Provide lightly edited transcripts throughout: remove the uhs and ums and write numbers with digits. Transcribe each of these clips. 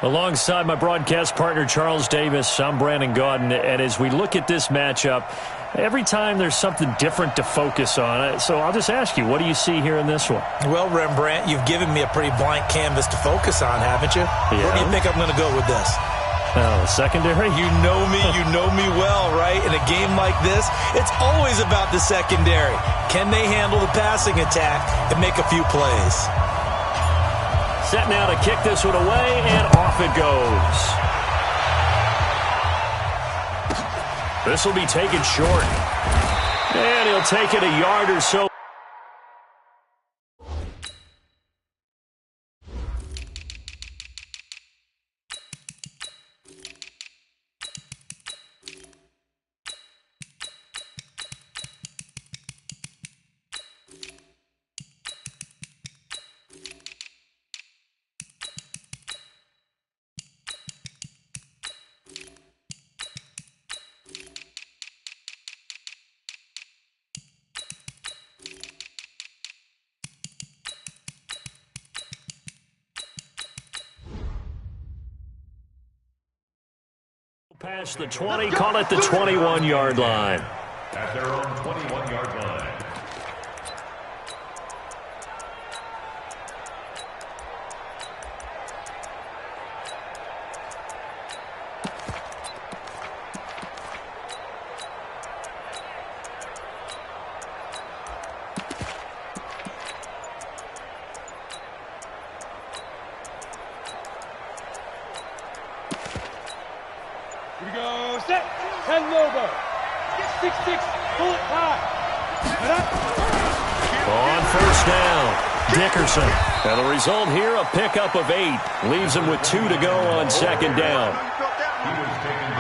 Alongside my broadcast partner, Charles Davis, I'm Brandon Gaudin. And as we look at this matchup, every time there's something different to focus on. So I'll just ask you, what do you see here in this one? Well, Rembrandt, you've given me a pretty blank canvas to focus on, haven't you? Yeah. Where do you think I'm going to go with this? Secondary? You know me well, right? In a game like this, it's always about the secondary. Can they handle the passing attack and make a few plays? Set now to kick this one away, and off it goes. This will be taken short. And he'll take it a yard or so. Past the 20, call it the 21-yard line. At their own 21-yard line. Set, 10 logo, 6-6, pull it high. On first down, Dickerson. And the result here, a pickup of 8. Leaves him with 2 to go on second down.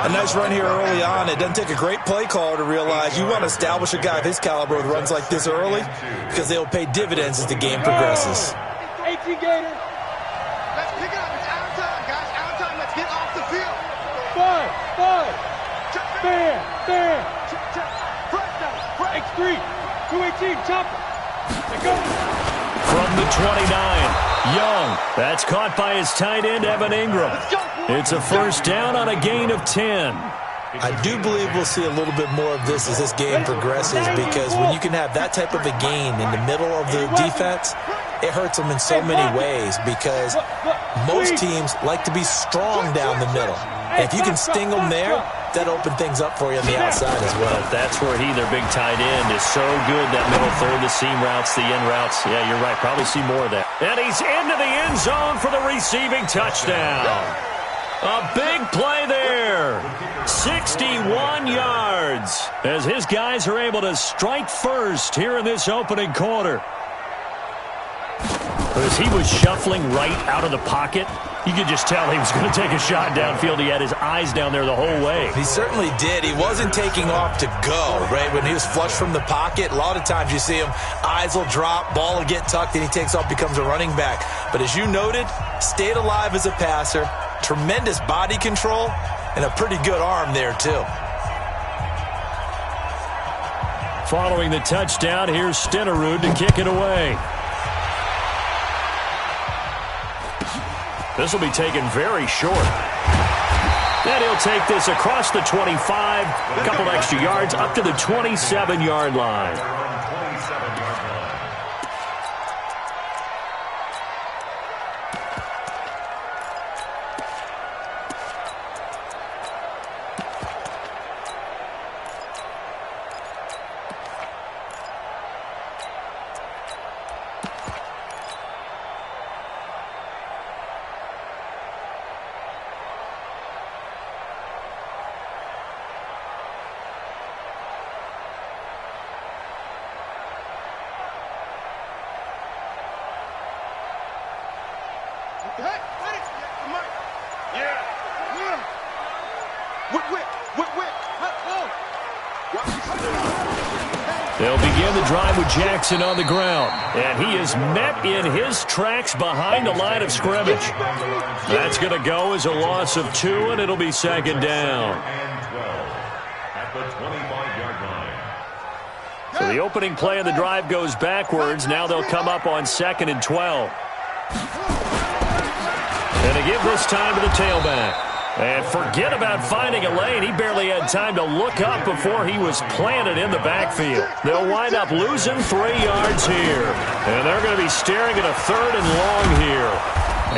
A nice run here early on. It doesn't take a great play caller to realize you want to establish a guy of his caliber with runs like this early because they'll pay dividends as the game progresses. 18 Gator. Let's pick it up. It's out of time, guys. Out of time. Let's get off the field. 5. Bam. X3. 218. Chopper. Let go. From the 29, Young. That's caught by his tight end, Evan Ingram. It's a first down on a gain of 10. I do believe we'll see a little bit more of this as this game progresses because when you can have that type of a gain in the middle of the defense, it hurts them in so many ways because most teams like to be strong down the middle. And if you can sting them there, that opens things up for you on the outside as well. That's where their big tight end, is so good, that middle third, the seam routes, the in routes. Yeah, you're right. Probably see more of that. And he's into the end zone for the receiving touchdown. A big play there. 61 yards as his guys are able to strike first here in this opening quarter. As he was shuffling right out of the pocket, you could just tell he was going to take a shot downfield. He had his eyes down there the whole way. He certainly did. He wasn't taking off to go, right? When he was flush from the pocket, a lot of times you see him, eyes will drop, ball will get tucked, and he takes off, becomes a running back. But as you noted, stayed alive as a passer, tremendous body control, and a pretty good arm there, too. Following the touchdown, here's Stenerud to kick it away. This will be taken very short. And he'll take this across the 25, a couple extra yards, up to the 27-yard line. They'll begin the drive with Jackson on the ground. And he is met in his tracks behind the line of scrimmage. That's going to go as a loss of 2, and it'll be second down. At the 25-yard line. So the opening play of the drive goes backwards. Now they'll come up on 2nd and 12. And they give this time to the tailback. And forget about finding a lane. He barely had time to look up before he was planted in the backfield. They'll wind up losing 3 yards here. And they're going to be staring at a 3rd and long here.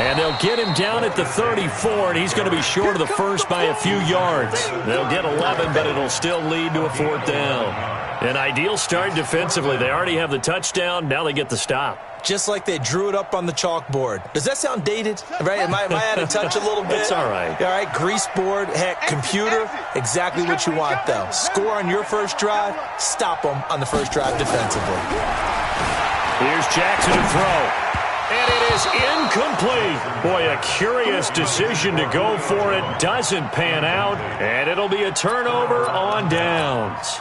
And they'll get him down at the 34, and he's going to be short of the first by a few yards. They'll get 11, but it'll still lead to a 4th down. An ideal start defensively. They already have the touchdown. Now they get the stop. Just like they drew it up on the chalkboard. Does that sound dated? Right? Am I out of touch a little bit? It's all right. All right, grease board, heck, computer, exactly what you want, though. Score on your first drive, stop them on the first drive defensively. Here's Jackson to throw. And it is incomplete. Boy, a curious decision to go for it. Doesn't pan out. And it'll be a turnover on downs.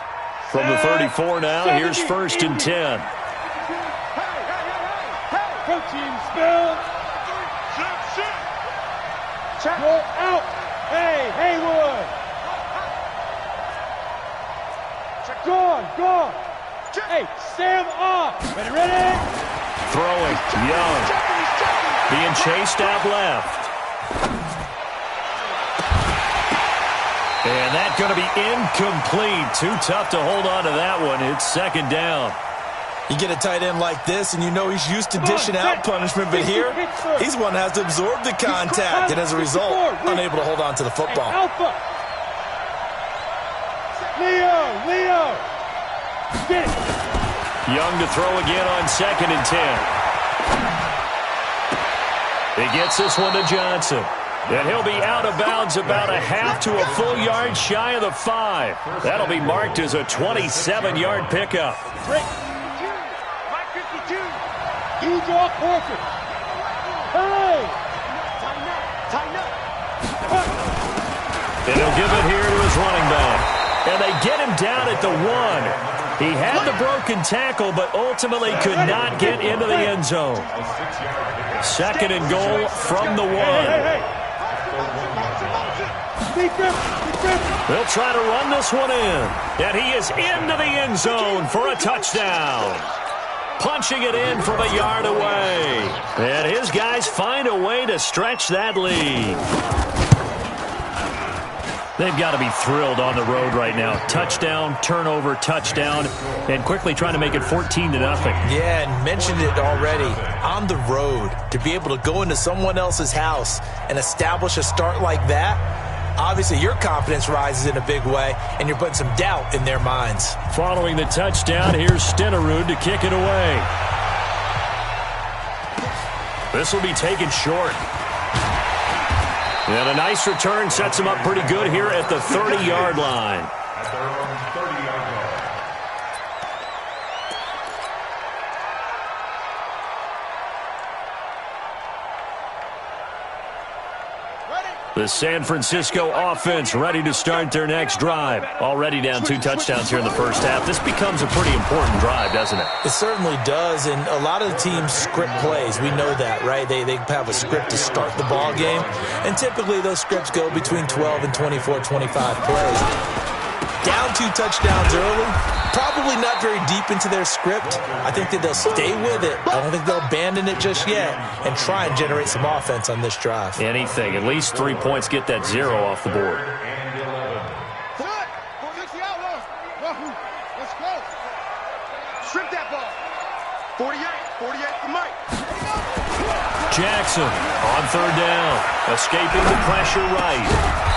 From the 34 now, here's 1st and 10. Coaching spell. Roll out. Hey, Haywood. Gone. Hey, Sam off. Ready? Throwing, Young. Being chased out left. And that's going to be incomplete. Too tough to hold on to that one. It's 2nd down. You get a tight end like this, and you know he's used to dishing out punishment, but here, he's one that has to absorb the contact, and as a result, unable to hold on to the football. Alpha. Leo. Get it. Young to throw again on 2nd and 10. He gets this one to Johnson. And he'll be out of bounds about a half to a full yard shy of the 5. That'll be marked as a 27-yard pickup. Break. 52. Huge off Horford. Hey! Tighten up. And he'll give it here to his running back. And they get him down at the 1. He had the broken tackle, but ultimately could not get into the end zone. 2nd and goal from the 1. They'll try to run this one in. And he is into the end zone for a touchdown. Punching it in from a yard away. And his guys find a way to stretch that lead. They've got to be thrilled on the road right now. Touchdown, turnover, touchdown, and quickly trying to make it 14-0. Yeah, and mentioned it already. On the road, to be able to go into someone else's house and establish a start like that, obviously your confidence rises in a big way, and you're putting some doubt in their minds. Following the touchdown, here's Stenerud to kick it away. This will be taken short. And a nice return sets him up pretty good here at the 30-yard line. At their own 30-yard line. The San Francisco offense ready to start their next drive. Already down 2 touchdowns here in the first half. This becomes a pretty important drive, doesn't it? It certainly does, and a lot of the teams script plays. We know that, right? They have a script to start the ball game, and typically those scripts go between 12 and 24, 25 plays. Down 2 touchdowns early, probably not very deep into their script. I think that they'll stay with it. I don't think they'll abandon it just yet and try and generate some offense on this drive. Anything. At least 3 points, get that 0 off the board. And 11. Let's go. Strip that ball. 48 for Mike. Jackson on 3rd down. Escaping the pressure right.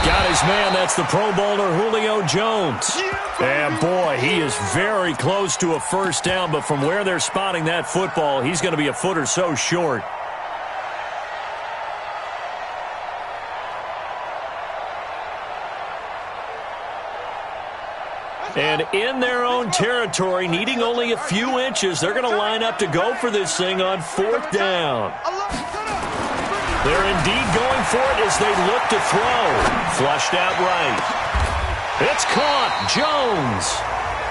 Got his man. That's the Pro Bowler Julio Jones. And boy, he is very close to a first down, but from where they're spotting that football, he's going to be a foot or so short. And in their own territory, needing only a few inches, they're going to line up to go for this thing on 4th down. They're indeed going for it as they look to throw. Flushed out right. It's caught. Jones.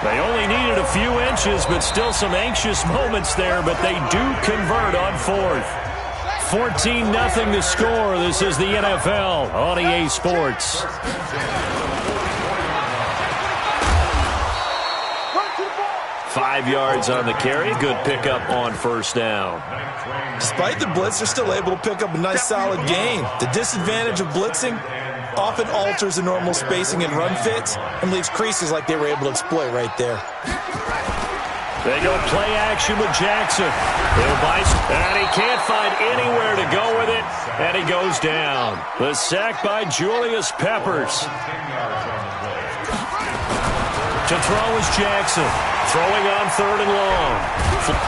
They only needed a few inches, but still some anxious moments there, but they do convert on 4th. 14-0 to score. This is the NFL on EA Sports. 5 yards on the carry. Good pickup on first down. Despite the blitz, they're still able to pick up a nice solid gain. The disadvantage of blitzing often alters the normal spacing and run fits and leaves creases like they were able to exploit right there. They go play action with Jackson. He'll bite, and he can't find anywhere to go with it, and he goes down. The sack by Julius Peppers. To throw is Jackson. Throwing on 3rd and long.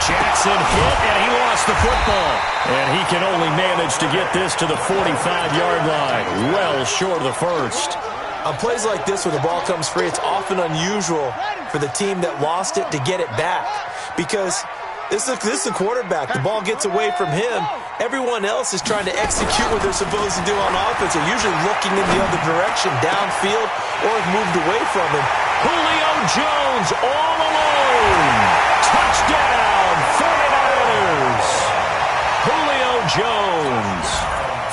Jackson hit, and he lost the football. And he can only manage to get this to the 45-yard line. Well short of the first. On plays like this where the ball comes free, it's often unusual for the team that lost it to get it back. Because this is a quarterback. The ball gets away from him. Everyone else is trying to execute what they're supposed to do on offense. They're usually looking in the other direction, downfield, or have moved away from him. Julio Jones all alone. Touchdown, 49ers. Julio Jones,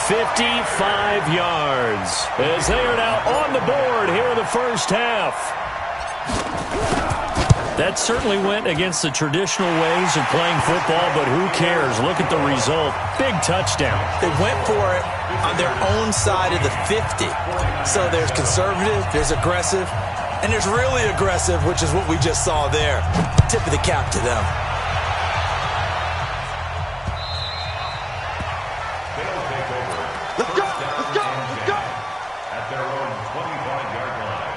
55 yards, as they are now on the board here in the first half. That certainly went against the traditional ways of playing football, but who cares? Look at the result. Big touchdown. They went for it on their own side of the 50. So there's conservative, there's aggressive, and there's really aggressive, which is what we just saw there. Tip of the cap to them. Let's go, let's go, let's go. At their own 25-yard line.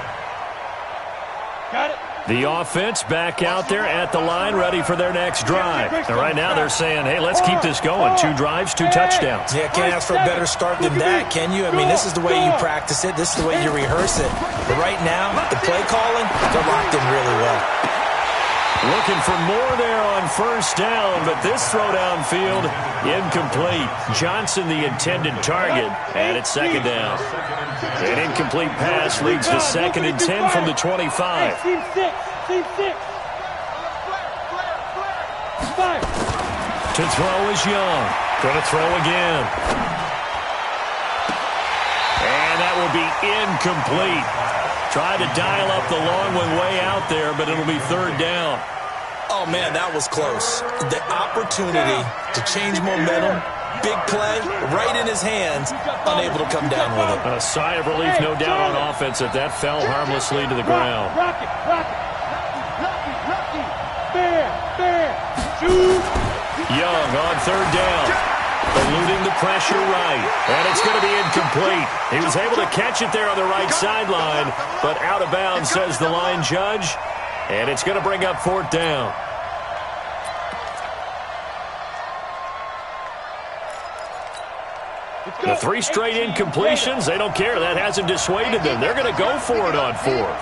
Got it. The offense back out there at the line, ready for their next drive. And right now they're saying, hey, let's keep this going. 2 drives, 2 touchdowns. Yeah, can't ask for a better start than that, can you? I mean, this is the way you practice it. This is the way you rehearse it. But right now, the play calling, they're locked in really well. Looking for more there on first down, but this throw downfield, incomplete. Johnson, the intended target, and it's 2nd down. An incomplete pass leads to 2nd and 10 from the 25. Team 6. Team 6. 5. To throw is Young. Going to throw again. And that will be incomplete. Tried to dial up the long one way out there, but it'll be 3rd down. Oh, man, that was close. The opportunity to change momentum, big play, right in his hands, unable to come down with it. A sigh of relief, no doubt, on offense that fell harmlessly to the ground. Rocket, rocket. Rocky. Bear. Shoot. Young on 3rd down. Eluding the pressure right. And it's going to be incomplete. He was able to catch it there on the right sideline, but out of bounds, says the line judge. And it's going to bring up 4th down. The 3 straight incompletions, they don't care. That hasn't dissuaded them. They're going to go for it on 4th.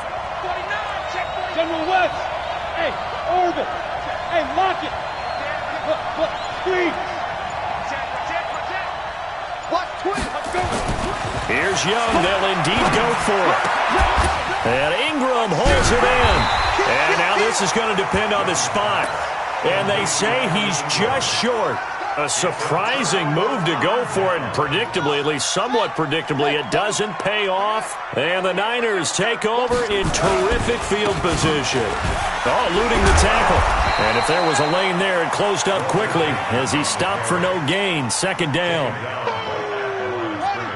General West. Hey, Orbit. Hey, lock it. Look, screen. Watch twin. Let's go. Here's Young. They'll indeed go for it. And Ingram holds it in. And now this is going to depend on the spot. And they say he's just short. A surprising move to go for it. Predictably, at least somewhat predictably, it doesn't pay off. And the Niners take over in terrific field position. Oh, eluding the tackle. And if there was a lane there, it closed up quickly as he stopped for no gain. 2nd down.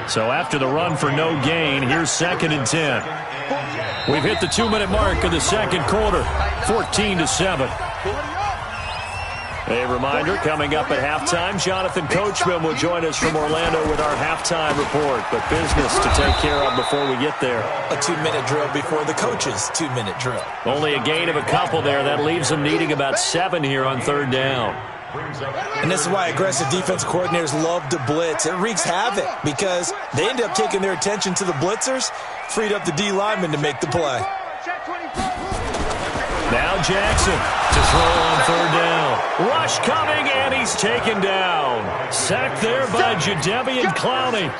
So after the run for no gain, here's 2nd and 10. We've hit the 2-minute mark of the 2nd quarter, 14-7. A reminder, coming up at halftime, Jonathan Coachman will join us from Orlando with our halftime report. But business to take care of before we get there. A 2-minute drill before the coach's 2-minute drill. Only a gain of a couple there. That leaves them needing about 7 here on 3rd down. And this is why aggressive defense coordinators love to blitz. It wreaks havoc because they end up taking their attention to the blitzers, freed up the D lineman to make the play. Now Jackson to throw on 3rd down. Rush coming, and he's taken down. Sacked there by Jadeveon Clowney.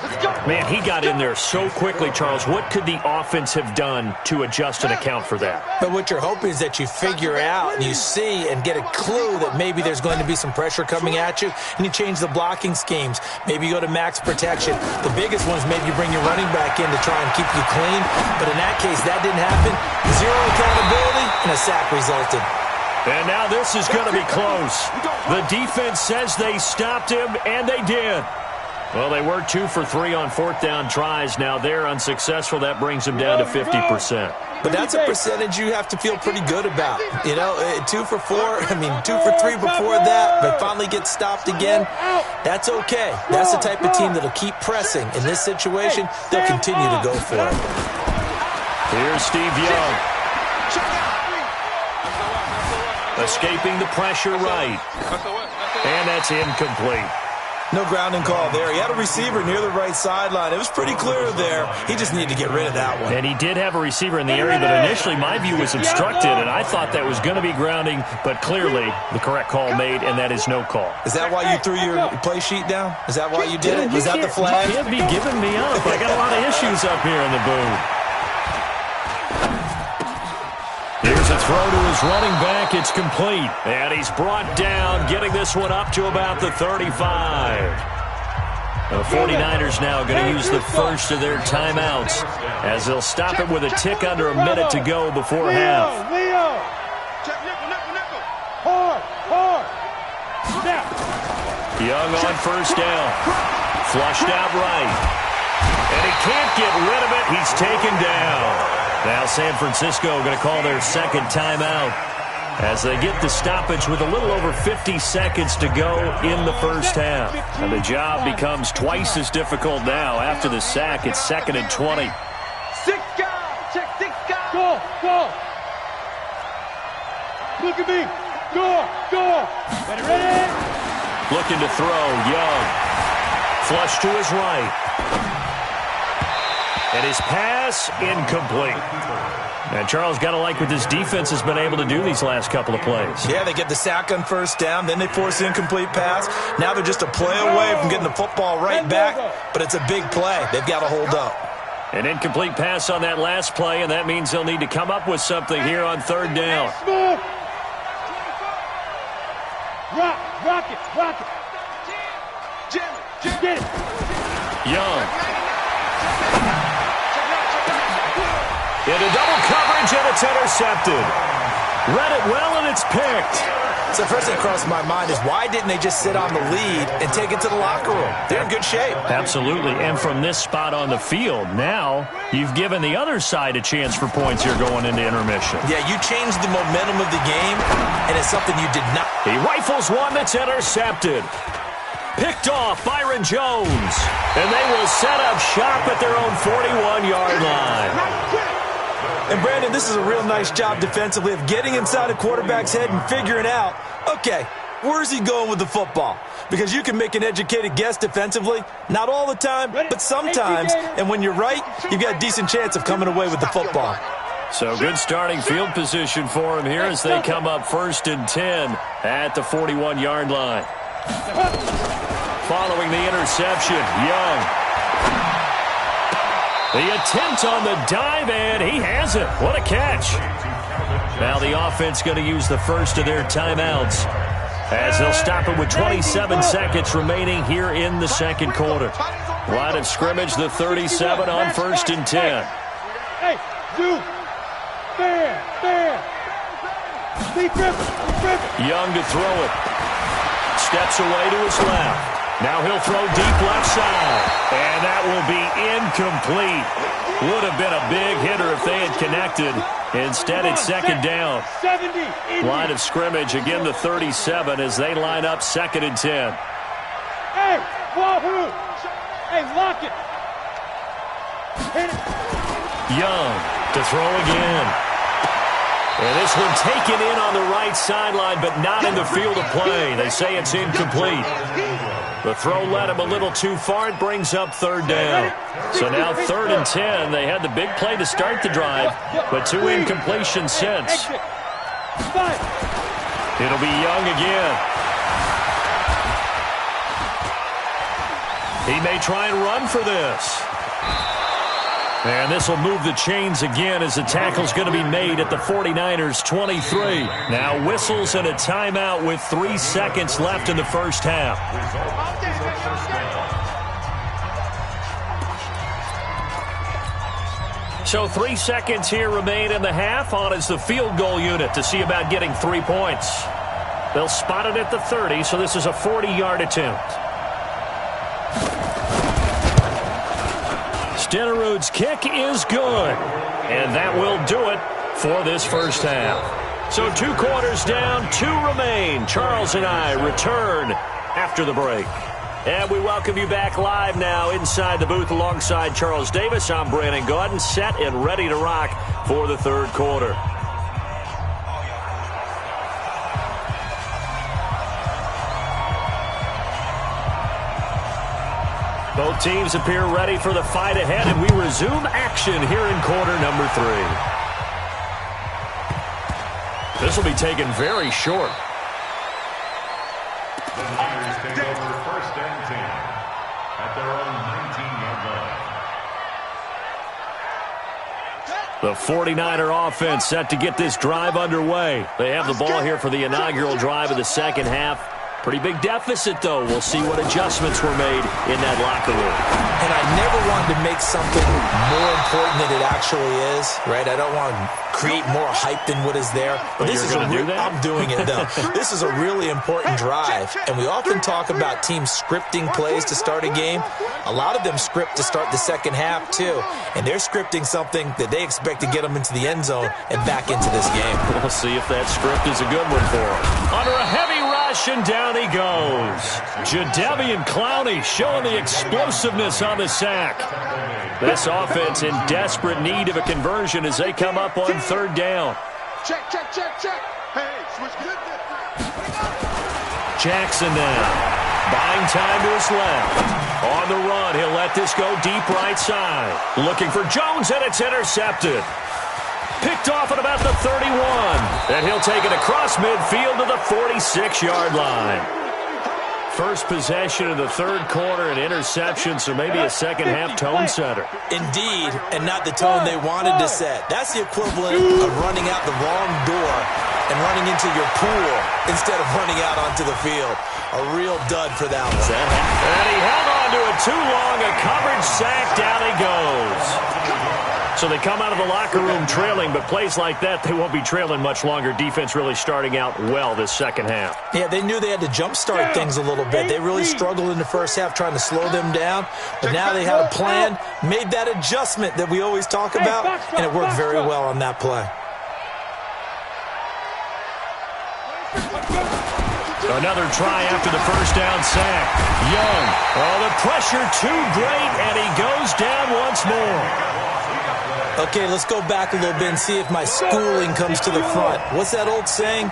Man, he got in there so quickly, Charles. What could the offense have done to adjust and account for that? But what you're hoping is that you figure out and you see and get a clue that maybe there's going to be some pressure coming at you, and you change the blocking schemes. Maybe you go to max protection. The biggest one is maybe you bring your running back in to try and keep you clean. But in that case, that didn't happen. 0 accountability, and a sack resulted. And now this is going to be close. The defense says they stopped him, and they did. Well, they were 2 for 3 on fourth down tries. Now they're unsuccessful. That brings them down to 50%. But that's a percentage you have to feel pretty good about. You know, 2 for 4, 2 for 3 before that, but finally get stopped again. That's okay. That's the type of team that'll keep pressing. In this situation, they'll continue to go for it. Here's Steve Young. Escaping the pressure right. And that's incomplete. No grounding call there. He had a receiver near the right sideline. It was pretty clear there. He just needed to get rid of that one. And he did have a receiver in the area, but initially my view was obstructed, and I thought that was going to be grounding, but clearly the correct call made, and that is no call. Is that why you threw your play sheet down? Is that why you did it? Was that the flag? You can't be giving me up. I got a lot of issues up here in the booth. Here's a throw to his running back. It's complete. And he's brought down, getting this one up to about the 35. The 49ers now going to use the first of their timeouts as they'll stop it with a tick under a minute to go before half. Young on first down. Flushed out right. And he can't get rid of it. He's taken down. Now San Francisco going to call their second timeout as they get the stoppage with a little over 50 seconds to go in the first half. And the job becomes twice as difficult now. After the sack, it's 2nd and 20. 6 guys. Check 6 guys. Go. Look at me. Go. Ready? Looking to throw. Young. Flush to his right. And his pass incomplete. And Charles, got to like what this defense has been able to do these last couple of plays. Yeah, they get the sack on first down, then they force the incomplete pass. Now they're just a play away from getting the football right back, but it's a big play. They've got to hold up. An incomplete pass on that last play, and that means they'll need to come up with something here on third down. Rock it. Jim, get it. Young. Into double coverage, and it's intercepted. Read it well, and it's picked. So first thing crossed my mind is why didn't they just sit on the lead and take it to the locker room? They're in good shape. Absolutely, and from this spot on the field, now you've given the other side a chance for points here going into intermission. Yeah, you changed the momentum of the game, and it's something you did not. He rifles one that's intercepted. Picked off Byron Jones, and they will set up shop at their own 41-yard line. And, Brandon, this is a real nice job defensively of getting inside a quarterback's head and figuring out, okay, where's he going with the football? Because you can make an educated guess defensively, not all the time, but sometimes. And when you're right, you've got a decent chance of coming away with the football. So good starting field position for him here as they come up 1st and 10 at the 41-yard line. Following the interception, Young. The attempt on the dive, and he has it. What a catch. Now the offense going to use the first of their timeouts as they'll stop it with 27 seconds remaining here in the second quarter. Line of scrimmage, the 37 on 1st and 10. Hey, Duke. Fair. Young to throw it. Steps away to his left. Now he'll throw deep left side. And that will be incomplete. Would have been a big hitter if they had connected. Instead, it's 2nd down. Line of scrimmage, again the 37 as they line up 2nd and 10. Hey, Wahoo! Hey, lock it. Hit it. Young to throw again. And this one taken in on the right sideline, but not in the field of play. They say it's incomplete. The throw led him a little too far. It brings up 3rd down. So now 3rd and 10. They had the big play to start the drive, but 2 incompletions since. It'll be Young again. He may try and run for this. And this will move the chains again as the tackle's going to be made at the 49ers' 23. Now whistles and a timeout with 3 seconds left in the first half. So 3 seconds here remain in the half. On is the field goal unit to see about getting 3 points. They'll spot it at the 30, so this is a 40-yard attempt. Stenerud's kick is good. And that will do it for this first half. So 2 quarters down, 2 remain. Charles and I return after the break. And we welcome you back live now inside the booth alongside Charles Davis. I'm Brandon Gaudin, set and ready to rock for the third quarter. Both teams appear ready for the fight ahead, and we resume action here in quarter number 3. This will be taken very short. The Niners take over first and 10 at their own 19-yard line. The 49er offense set to get this drive underway. They have the ball here for the inaugural drive of the second half. Pretty big deficit, though. We'll see what adjustments were made in that locker room. And I never wanted to make something more important than it actually is, right? I don't want to create more hype than what is there. But this is I'm doing it, though. This is a really important drive. And we often talk about teams scripting plays to start a game. A lot of them script to start the second half, too. And they're scripting something that they expect to get them into the end zone and back into this game. We'll see if that script is a good one for them. Under a heavy rush, and down he goes. Jadeveon Clowney showing the explosiveness on the sack. This offense in desperate need of a conversion as they come up on third down. Check. Hey, switch good. Jackson now. Buying time to his left. On the run, he'll let this go deep right side. Looking for Jones, and it's intercepted. Picked off at about the 31. And he'll take it across midfield to the 46-yard line. First possession of the third quarter, an interception, so maybe a second-half tone setter. Indeed, and not the tone they wanted to set. That's the equivalent of running out the wrong door and running into your pool instead of running out onto the field. A real dud for that one. And he held on to it too long. A coverage sack. Down he goes. So they come out of the locker room trailing, but plays like that, they won't be trailing much longer. Defense really starting out well this second half. Yeah, they knew they had to jumpstart things a little bit. They really struggled in the first half trying to slow them down, but now they had a plan, made that adjustment that we always talk about, and it worked very well on that play. Another try after the first down sack. Young. Oh, the pressure too great, and he goes down once more. Okay, let's go back a little bit and see if my schooling comes to the front. What's that old saying?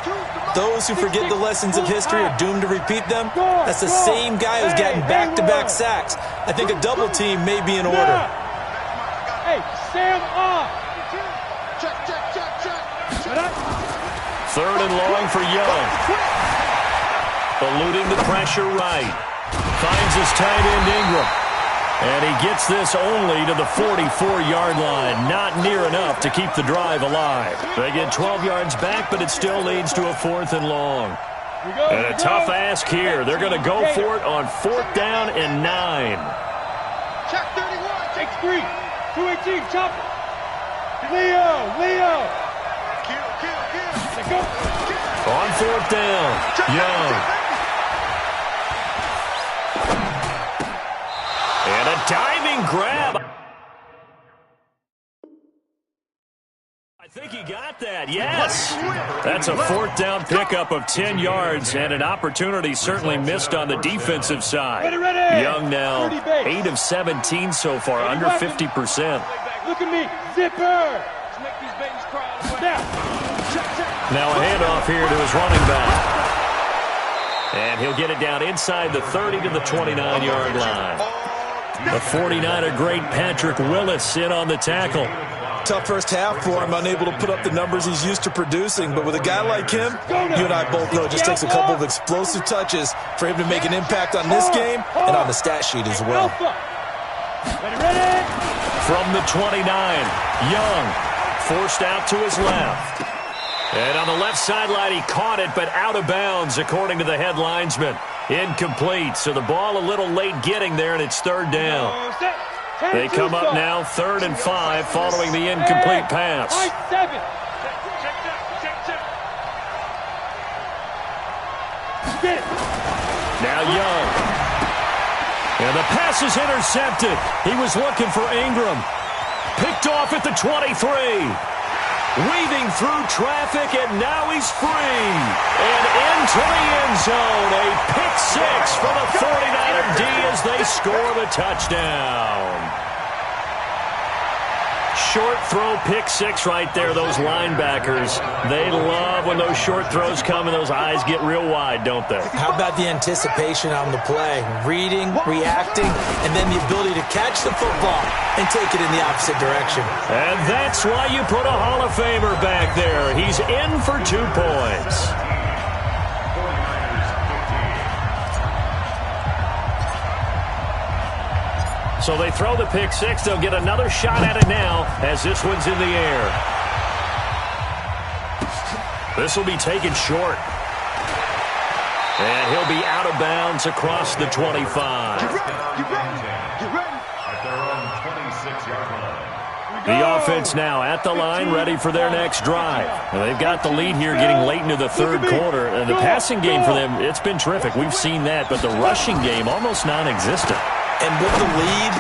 Those who forget the lessons of history are doomed to repeat them. That's the same guy who's getting back-to-back sacks. I think a double team may be in order. Hey, Sam off. Check. Third and long for Young. Eluding the pressure right. Finds his tight end Ingram. And he gets this only to the 44-yard line. Not near enough to keep the drive alive. They get 12 yards back, but it still leads to a 4th and long. And a tough ask here. They're going to go for it on 4th down and 9. Check 31. Take 3. 218, chop it. Leo. Kill. Let's go. On 4th down, Young. And a diving grab. I think he got that, yes. That's a 4th down pickup of 10 yards and an opportunity certainly missed on the defensive side. Young now 8 of 17 so far, under 50%. Look at me, zipper. Let's make these babies cry. Now a handoff here to his running back. And he'll get it down inside the 30 to the 29-yard line. The 49er great Patrick Willis in on the tackle. Tough first half for him, unable to put up the numbers he's used to producing. But with a guy like him, you and I both know it just takes a couple of explosive touches for him to make an impact on this game and on the stat sheet as well. Ready. From the 29, Young forced out to his left. And on the left sideline, he caught it, but out of bounds, according to the head linesman. Incomplete, so the ball a little late getting there, and it's 3rd down. They come up now 3rd and 5 following the incomplete pass. Now Young. And the pass is intercepted. He was looking for Ingram. Picked off at the 23. Weaving through traffic, and now he's free. And into the end zone. A pick six for the 49er D as they score the touchdown. Short throw pick six right there. Those linebackers, they love when those short throws come and those eyes get real wide, don't they? How about the anticipation on the play? Reading, reacting, and then the ability to catch the football and take it in the opposite direction. And that's why you put a Hall of Famer back there. He's in for 2 points. So they throw the pick six. They'll get another shot at it now as this one's in the air. This will be taken short. And he'll be out of bounds across the 25. Get ready. At their own 26-yard line. The offense now at the line, ready for their next drive. And they've got the lead here getting late into the 3rd quarter. And the passing game for them, it's been terrific. We've seen that. But the rushing game, almost non-existent. And with the lead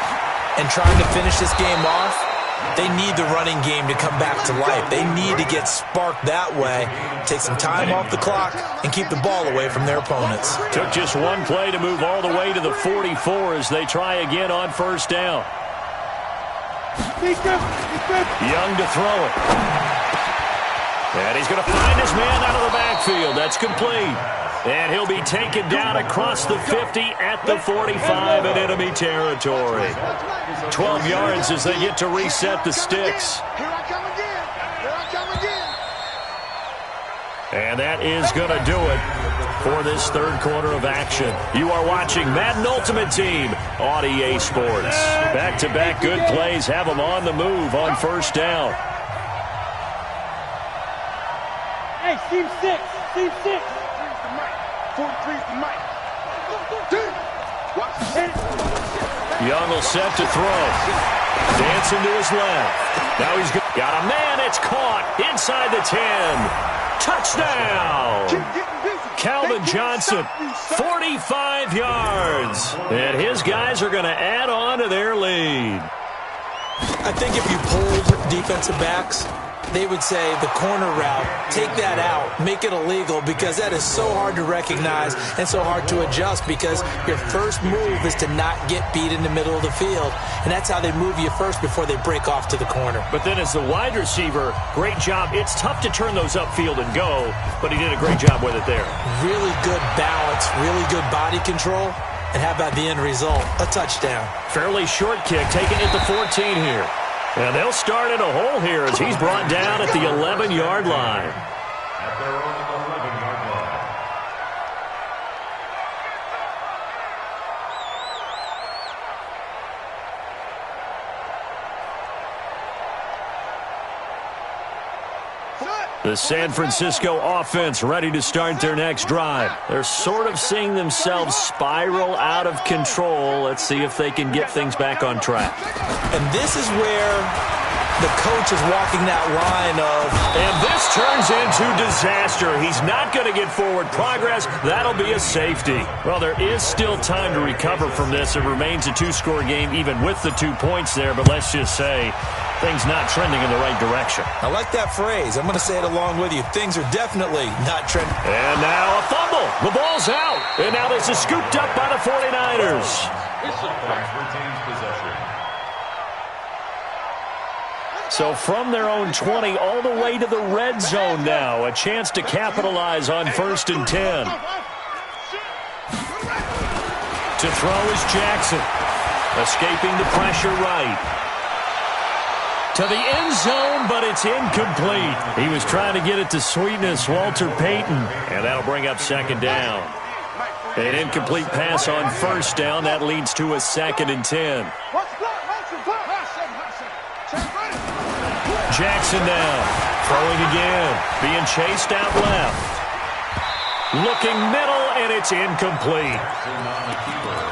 and trying to finish this game off, they need the running game to come back to life. They need to get sparked that way, take some time off the clock, and keep the ball away from their opponents. Took just one play to move all the way to the 44 as they try again on 1st down. Young to throw it. And he's going to find his man out of the backfield. That's complete. And he'll be taken down across the 50 at the 45 in enemy territory. 12 yards as they get to reset the sticks. Here I come again. Here I come again. And that is going to do it for this 3rd quarter of action. You are watching Madden Ultimate Team on EA Sports. Back-to-back good plays have them on the move on 1st down. Hey, team 6. Team 6. 43's the mic. Young will set to throw. Dancing to his left. Now he's got a man. It's caught inside the 10. Touchdown. Calvin Johnson, 45 yards. And his guys are going to add on to their lead. I think if you polled defensive backs, they would say the corner route, take that out, make it illegal, because that is so hard to recognize and so hard to adjust, because your first move is to not get beat in the middle of the field, and that's how they move you first before they break off to the corner. But then as the wide receiver, great job. It's tough to turn those upfield and go, but he did a great job with it there. Really good balance, really good body control, and how about the end result? A touchdown. Fairly short kick, taking it to 14 here. And they'll start in a hole here as he's brought down at the 11-yard line. At their own 11-yard line. The San Francisco offense ready to start their next drive. They're sort of seeing themselves spiral out of control. Let's see if they can get things back on track. And this is where the coach is walking that line of... And this turns into disaster. He's not going to get forward progress. That'll be a safety. Well, there is still time to recover from this. It remains a 2-score game even with the 2 points there. But let's just say things not trending in the right direction. I like that phrase. I'm going to say it along with you. Things are definitely not trending. And now a fumble. The ball's out. And now this is scooped up by the 49ers. Offense retains possession. So from their own 20 all the way to the red zone now. A chance to capitalize on 1st and 10. To throw is Jackson. Escaping the pressure right. To the end zone, but it's incomplete. He was trying to get it to Sweetness, Walter Payton. And that'll bring up 2nd down. An incomplete pass on 1st down. That leads to a 2nd and 10. Jackson now. Throwing again. Being chased out left. Looking middle, and it's incomplete.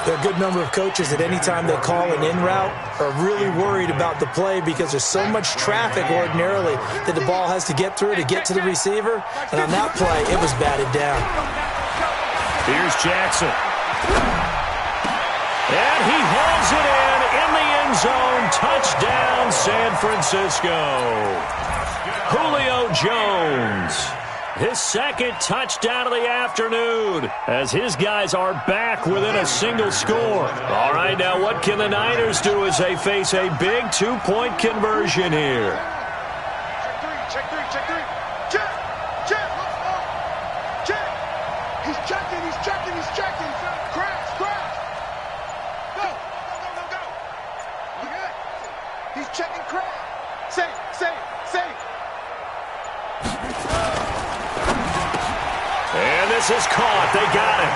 There are a good number of coaches that any time they call an in route are really worried about the play because there's so much traffic ordinarily that the ball has to get through to get to the receiver. And on that play, it was batted down. Here's Jackson. And he hauls it in the end zone. Touchdown, San Francisco. Julio Jones. His second touchdown of the afternoon as his guys are back within a single score. All right, now what can the Niners do as they face a big 2-point conversion here? Check three. Check. He's checking. Crash. Go. Look at it. He's checking crash. Safe. And this is caught. They got it.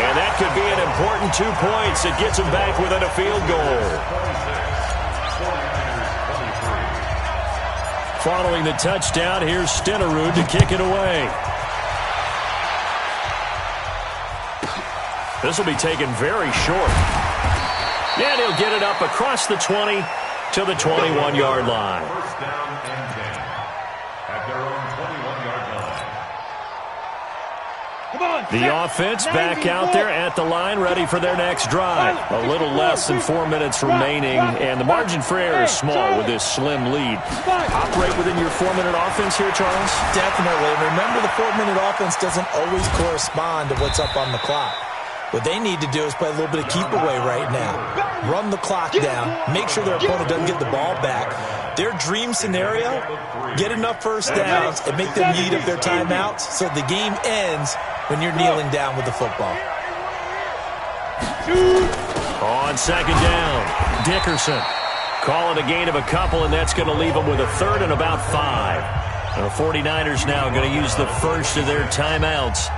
And that could be an important 2 points. It gets them back within a field goal. Following the touchdown, here's Stenerud to kick it away. This will be taken very short. And he'll get it up across the 20 to the 21-yard line. First down and 10 at their own 21-yard line. The offense back out there at the line, ready for their next drive. A little less than 4 minutes remaining, and the margin for error is small with this slim lead. Operate within your 4-minute offense here, Charles? Definitely. And remember, the 4-minute offense doesn't always correspond to what's up on the clock. What they need to do is play a little bit of keep away right now. Run the clock down. Make sure their opponent doesn't get the ball back. Their dream scenario, get enough first downs and make them eat up their timeouts so the game ends when you're kneeling down with the football. On second down, Dickerson calling a gain of a couple, and that's going to leave them with a third and about 5. The 49ers now going to use the first of their timeouts.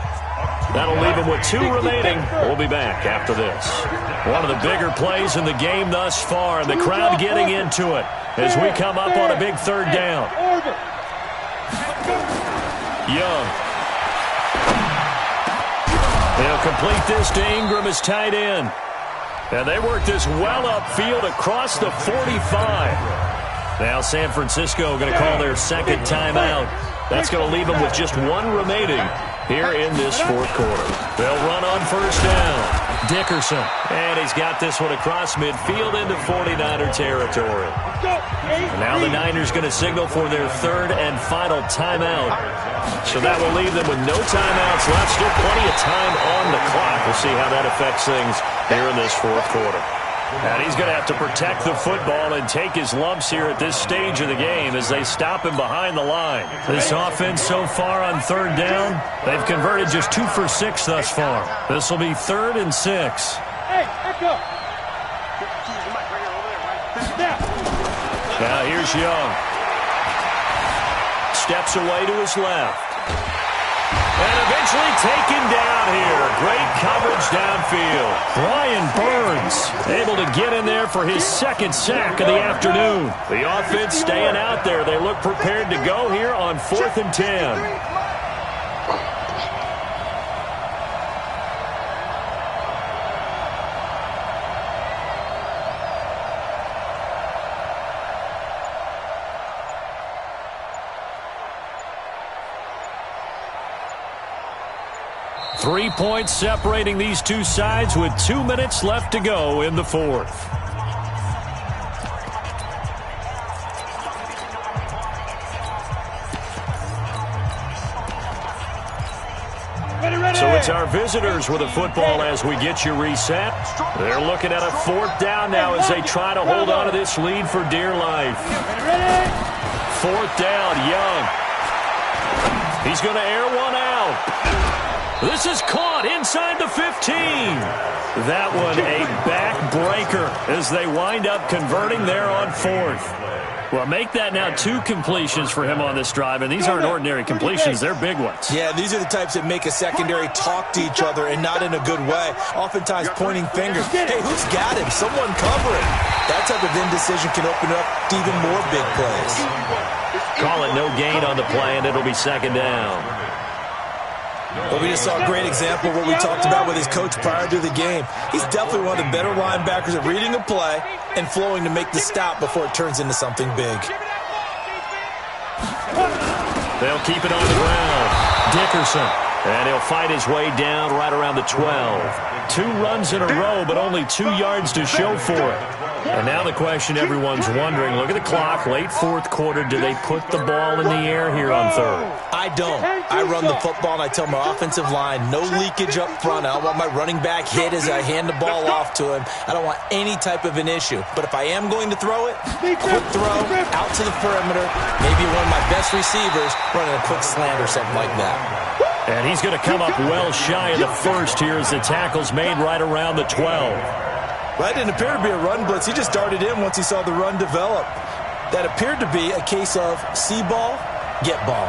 That'll leave them with 2 remaining. We'll be back after this. One of the bigger plays in the game thus far, and the crowd getting into it as we come up on a big third down. Young. They'll complete this to Ingram as tight end. And they work this well upfield across the 45. Now San Francisco going to call their second timeout. That's going to leave them with just 1 remaining here in this fourth quarter. They'll run on first down. Dickerson. And he's got this one across midfield into 49er territory. And now the Niners going to signal for their third and final timeout. So that will leave them with no timeouts left. Still plenty of time on the clock. We'll see how that affects things here in this fourth quarter. And he's going to have to protect the football and take his lumps here at this stage of the game as they stop him behind the line. This offense so far on third down, they've converted just 2 for 6 thus far. This will be 3rd and 6. Hey, let's go. Now here's Young. Steps away to his left. And eventually taken down here. Great coverage downfield. Brian Burns able to get in there for his second sack of the afternoon. The offense staying out there. They look prepared to go here on 4th and 10. 3 points separating these two sides with 2 minutes left to go in the fourth. So it's our visitors with a football as we get you reset. They're looking at a 4th down now as they try to hold on to this lead for dear life. 4th down, Young. He's going to air one out. This is caught inside the 15. That one a backbreaker as they wind up converting there on 4th. Well, make that now 2 completions for him on this drive, and these aren't ordinary completions. They're big ones. Yeah, these are the types that make a secondary talk to each other and not in a good way. Oftentimes pointing fingers. Hey, who's got him? Someone covering. That type of indecision can open up to even more big plays. Call it no gain on the play, and it'll be 2nd down. Well, we just saw a great example of what we talked about with his coach prior to the game. He's definitely one of the better linebackers at reading a play and flowing to make the stop before it turns into something big. They'll keep it on the ground. Dickerson. And he'll fight his way down right around the 12. 2 runs in a row, but only 2 yards to show for it. And now the question everyone's wondering, look at the clock, late 4th quarter, do they put the ball in the air here on 3rd? I don't. I run the football, and I tell my offensive line, no leakage up front. I don't want my running back hit as I hand the ball off to him. I don't want any type of an issue. But if I am going to throw it, quick throw, out to the perimeter, maybe one of my best receivers running a quick slant or something like that. And he's going to come up well shy of the first here as the tackle's made right around the 12. Well, that didn't appear to be a run blitz. He just darted in once he saw the run develop. That appeared to be a case of see ball, get ball.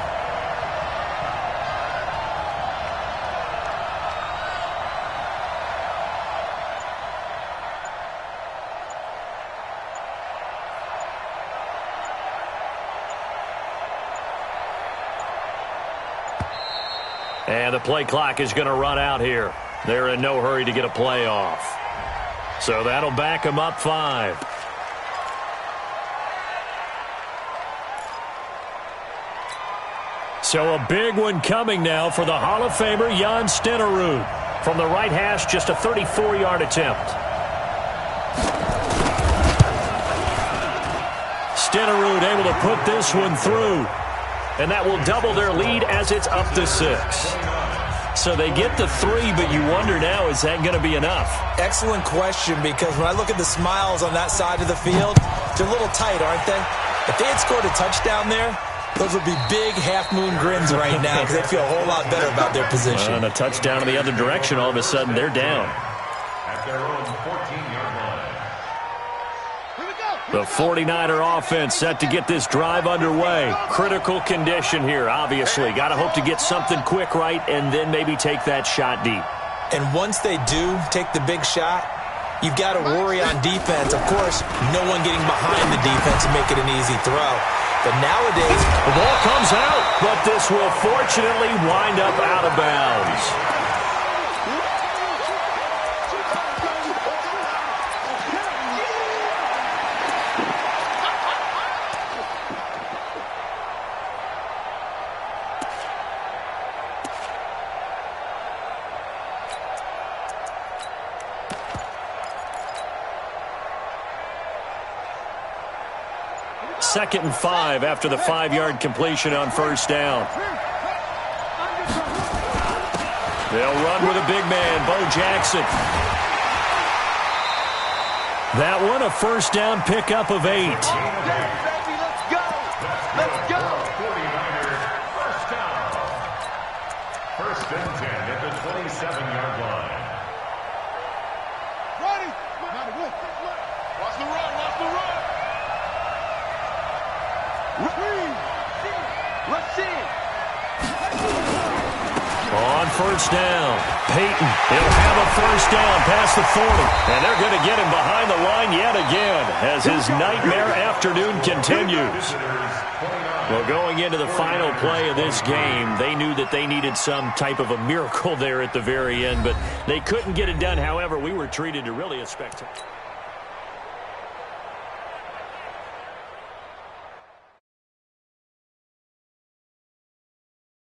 And the play clock is going to run out here. They're in no hurry to get a play off. So that'll back them up 5. So a big one coming now for the Hall of Famer Jan Stenerud. From the right hash, just a 34-yard attempt. Stenerud able to put this one through. And that will double their lead as it's up to 6. So they get the 3, but you wonder now, is that going to be enough? Excellent question, because when I look at the smiles on that side of the field, they're a little tight, aren't they? If they had scored a touchdown there, those would be big half-moon grins right now because they feel a whole lot better about their position. And a touchdown in the other direction, all of a sudden they're down. At their own 14-yard line. The 49er offense set to get this drive underway. Critical condition here, obviously. Got to hope to get something quick right and then maybe take that shot deep. And once they do take the big shot, you've got to worry on defense. Of course, no one getting behind the defense and make it an easy throw. But nowadays, the ball comes out, but this will fortunately wind up out of bounds. Second and 5 after the 5-yard completion on first down. They'll run with a big man, Bo Jackson. That one, a first down pickup of 8. Let's go. Let's go. 49ers first down. First and 10 at the 27-yard line. Ready. Watch the run. Watch the run. On first down, Peyton, he'll have a first down past the 40. And they're going to get him behind the line yet again as his nightmare afternoon continues. Well, going into the final play of this game, they knew that they needed some type of a miracle there at the very end, but they couldn't get it done. However, we were treated to really a spectacle.